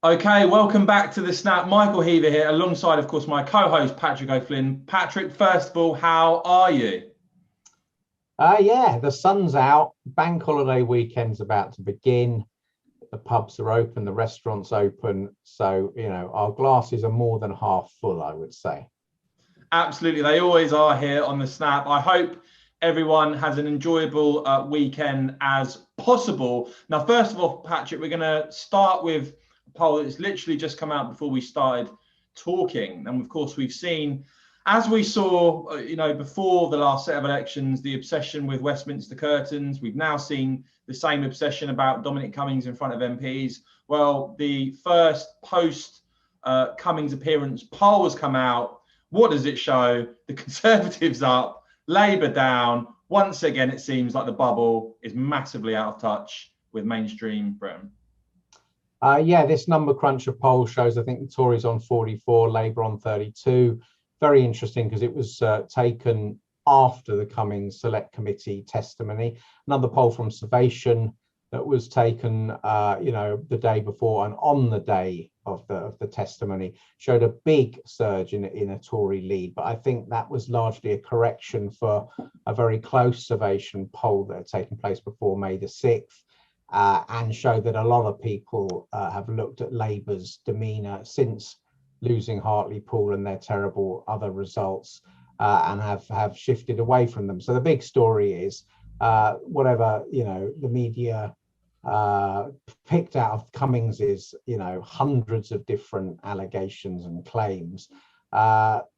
Okay, welcome back to the Snap. Michael Heaver here, alongside, of course, my co-host Patrick O'Flynn. Patrick, first of all, how are you? Yeah, the sun's out. Bank holiday weekend's about to begin. The pubs are open, the restaurants open. So, our glasses are more than half full, I would say. Absolutely, they always are here on the Snap. I hope everyone has an enjoyable weekend as possible. Now, first of all, Patrick, we're going to start with a poll that's literally just come out before we started talking. And of course, we've seen, as we saw, before the last set of elections, the obsession with Westminster curtains. We've now seen the same obsession about Dominic Cummings in front of MPs. Well, the first post Cummings appearance poll has come out. What does it show? The Conservatives up, Labour down. Once again, it seems like the bubble is massively out of touch with mainstream Britain. Yeah, this number cruncher poll shows, I think the Tories on 44, Labour on 32. Very interesting because it was taken after the Cummings Select Committee testimony. Another poll from Survation that was taken, the day before and on the day of the testimony showed a big surge in a Tory lead. But I think that was largely a correction for a very close Survation poll that had taken place before May the 6th. And showed that a lot of people have looked at Labour's demeanour since losing Hartlepool and their terrible other results and have shifted away from them. So the big story is whatever, the media picked out of Cummings's, hundreds of different allegations and claims.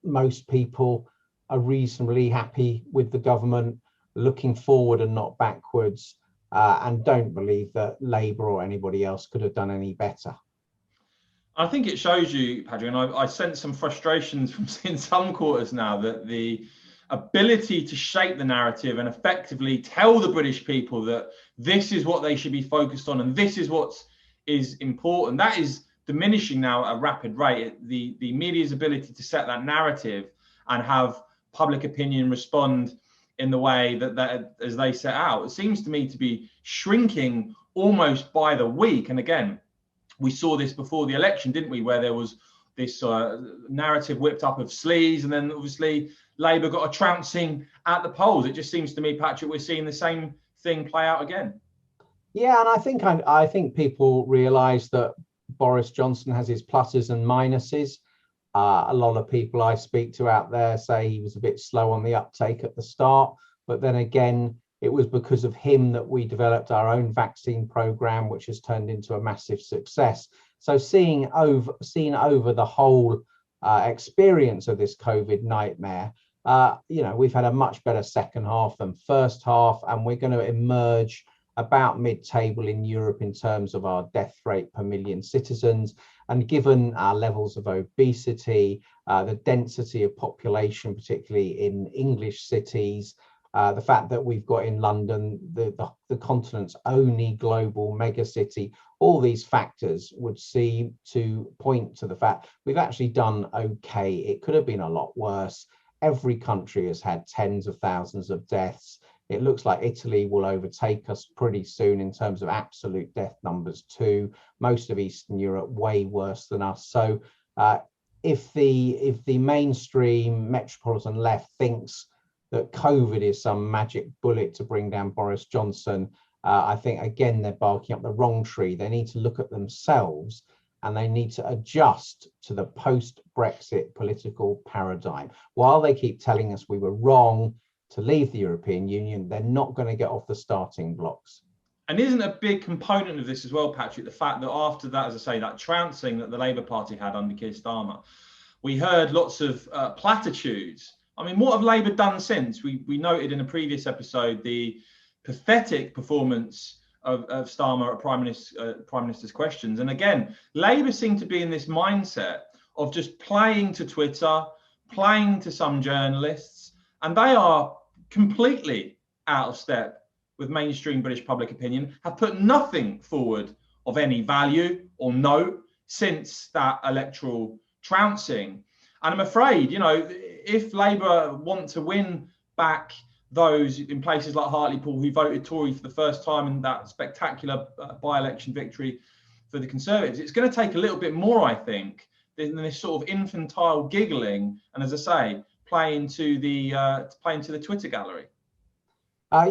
Most people are reasonably happy with the government, looking forward and not backwards. And don't believe that Labour or anybody else could have done any better. I think it shows you, Patrick, and I sense some frustrations from in some quarters now that the ability to shape the narrative and effectively tell the British people that this is what they should be focused on and this is what is important, that is diminishing now at a rapid rate. The media's ability to set that narrative and have public opinion respond in the way that as they set out, it seems to me to be shrinking almost by the week. And again, we saw this before the election, didn't we, where there was this narrative whipped up of sleaze, and then obviously Labour got a trouncing at the polls. It just seems to me, Patrick, we're seeing the same thing play out again. Yeah, and I think people realise that Boris Johnson has his pluses and minuses. A lot of people I speak to out there say he was a bit slow on the uptake at the start, but then again, it was because of him that we developed our own vaccine program, which has turned into a massive success. So seeing over the whole experience of this COVID nightmare, we've had a much better second half than first half, and we're going to emerge about mid-table in Europe in terms of our death rate per million citizens. And given our levels of obesity, the density of population, particularly in English cities, the fact that we've got in London, the continent's only global megacity, all these factors would seem to point to the fact we've actually done okay. It could have been a lot worse. Every country has had tens of thousands of deaths. It looks like Italy will overtake us pretty soon in terms of absolute death numbers too. Most of Eastern Europe way worse than us. So if the mainstream metropolitan left thinks that COVID is some magic bullet to bring down Boris Johnson, I think again they're barking up the wrong tree. They need to look at themselves and they need to adjust to the post-Brexit political paradigm. While they keep telling us we were wrong to leave the European Union, they're not going to get off the starting blocks. And isn't a big component of this as well, Patrick, the fact that after that, as I say, that trouncing that the Labour Party had under Keir Starmer, we heard lots of platitudes. I mean, what have Labour done since? We noted in a previous episode the pathetic performance of Starmer at Prime Minister's questions. And again, Labour seem to be in this mindset of just playing to Twitter, playing to some journalists, and they are completely out of step with mainstream British public opinion, have put nothing forward of any value or note since that electoral trouncing. And I'm afraid, if Labour want to win back those in places like Hartlepool who voted Tory for the first time in that spectacular by-election victory for the Conservatives, it's going to take a little bit more, I think, than this sort of infantile giggling and, as I say, play into the Twitter gallery.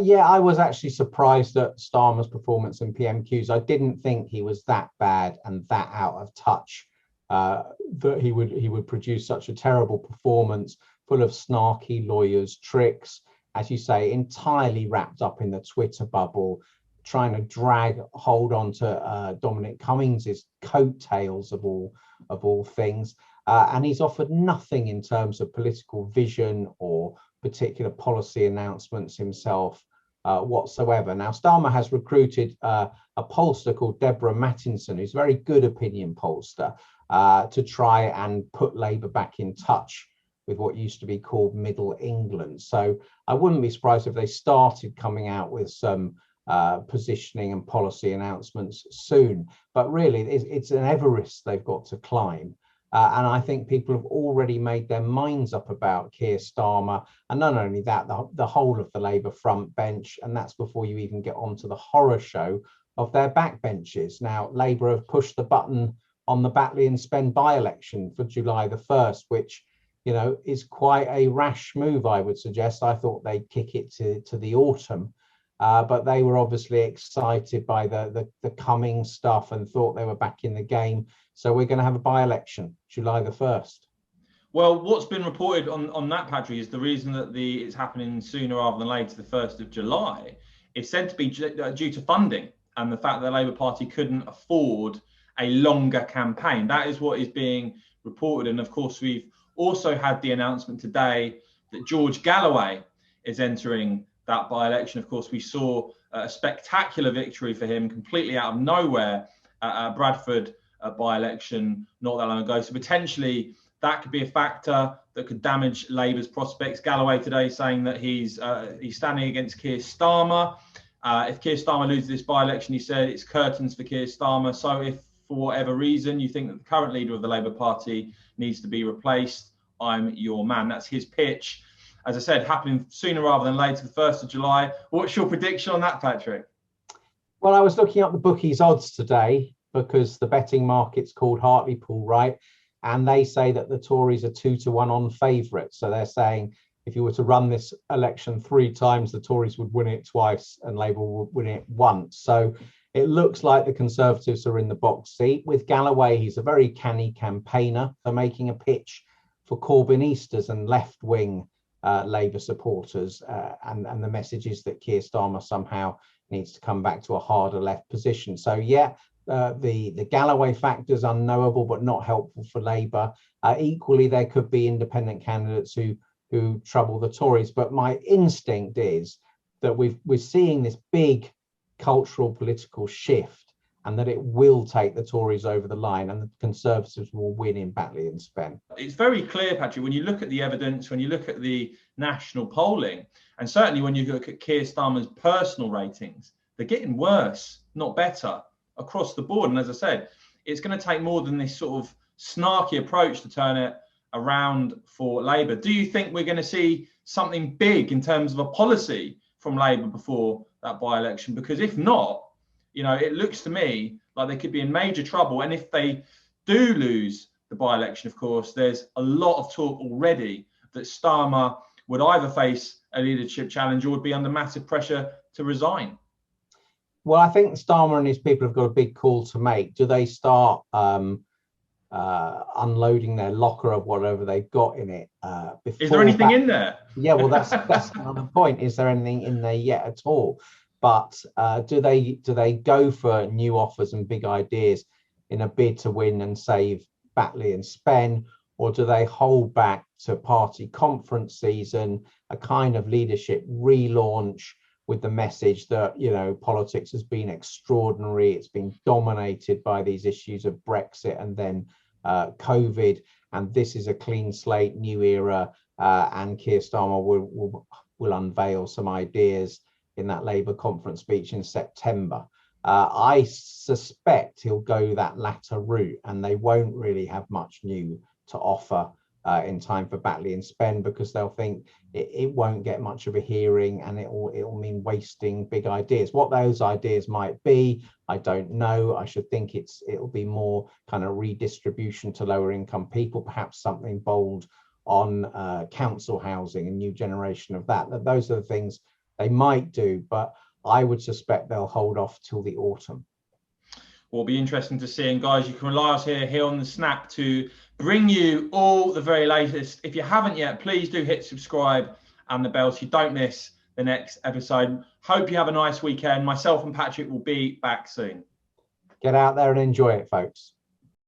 Yeah, I was actually surprised at Starmer's performance in PMQs. I didn't think he was that bad and that out of touch, that he would produce such a terrible performance, full of snarky lawyers' tricks, as you say, entirely wrapped up in the Twitter bubble, trying to hold on to Dominic Cummings's coattails of all things. And he's offered nothing in terms of political vision or particular policy announcements himself whatsoever. Now, Starmer has recruited a pollster called Deborah Mattinson, who's a very good opinion pollster, to try and put Labour back in touch with what used to be called Middle England. So I wouldn't be surprised if they started coming out with some positioning and policy announcements soon. But really, it's an Everest they've got to climb. And I think people have already made their minds up about Keir Starmer. And not only that, the whole of the Labour front bench. And that's before you even get onto the horror show of their backbenches. Now, Labour have pushed the button on the Batley and Spend by-election for July the 1st, which, you know, is quite a rash move, I would suggest. I thought they'd kick it to the autumn. But they were obviously excited by the Cummings stuff and thought they were back in the game. So we're going to have a by-election, July the 1st. Well, what's been reported on that, Patrick, is the reason that it's happening sooner rather than later, the 1st of July, is said to be due to funding and the fact that the Labour Party couldn't afford a longer campaign. That is what is being reported. And of course, we've also had the announcement today that George Galloway is entering that by-election. Of course, we saw a spectacular victory for him completely out of nowhere at Bradford by-election not that long ago. So potentially that could be a factor that could damage Labour's prospects. Galloway today saying that he's standing against Keir Starmer. If Keir Starmer loses this by-election, he said it's curtains for Keir Starmer. So if for whatever reason you think that the current leader of the Labour Party needs to be replaced, I'm your man. That's his pitch. As I said, happening sooner rather than later, the 1st of July. What's your prediction on that, Patrick? Well, I was looking up the bookies' odds today because the betting market's called Hartlepool, right? And they say that the Tories are 2-1 on favourite. So they're saying if you were to run this election 3 times, the Tories would win it twice and Labour would win it once. So it looks like the Conservatives are in the box seat. With Galloway, he's a very canny campaigner. They're making a pitch for Corbynistas and left-wing Labour supporters, and the message is that Keir Starmer somehow needs to come back to a harder left position. So yeah, the Galloway factor is unknowable but not helpful for Labour. Equally, there could be independent candidates who trouble the Tories. But my instinct is that we're seeing this big cultural political shift, and that it will take the Tories over the line and the Conservatives will win in Batley and Spend. It's very clear, Patrick, when you look at the evidence, when you look at the national polling, and certainly when you look at Keir Starmer's personal ratings, they're getting worse, not better, across the board. And as I said, it's going to take more than this sort of snarky approach to turn it around for Labour. Do you think we're going to see something big in terms of a policy from Labour before that by-election? Because if not, you know, it looks to me like they could be in major trouble. And if they do lose the by-election, of course, there's a lot of talk already that Starmer would either face a leadership challenge or would be under massive pressure to resign. Well, I think Starmer and his people have got a big call to make. Do they start unloading their locker of whatever they've got in it? Is there anything in there? Yeah, well, that's another point. Is there anything in there yet at all? But do they go for new offers and big ideas in a bid to win and save Batley and Spend, or do they hold back to party conference season, a kind of leadership relaunch with the message that, you know, politics has been extraordinary, it's been dominated by these issues of Brexit and then COVID, and this is a clean slate, new era, and Keir Starmer will unveil some ideas in that Labour conference speech in September. I suspect he'll go that latter route, and they won't really have much new to offer in time for Batley and Spen, because they'll think it won't get much of a hearing and it'll mean wasting big ideas. What those ideas might be, I don't know. I should think it'll be more kind of redistribution to lower income people, perhaps something bold on council housing, a new generation of that. Those are the things they might do, but I would suspect they'll hold off till the autumn. Will be interesting to see. And guys, you can rely on us here on the Snap to bring you all the very latest. If you haven't yet, please do hit subscribe and the bell so you don't miss the next episode. Hope you have a nice weekend. Myself and Patrick will be back soon. Get out there and enjoy it, folks.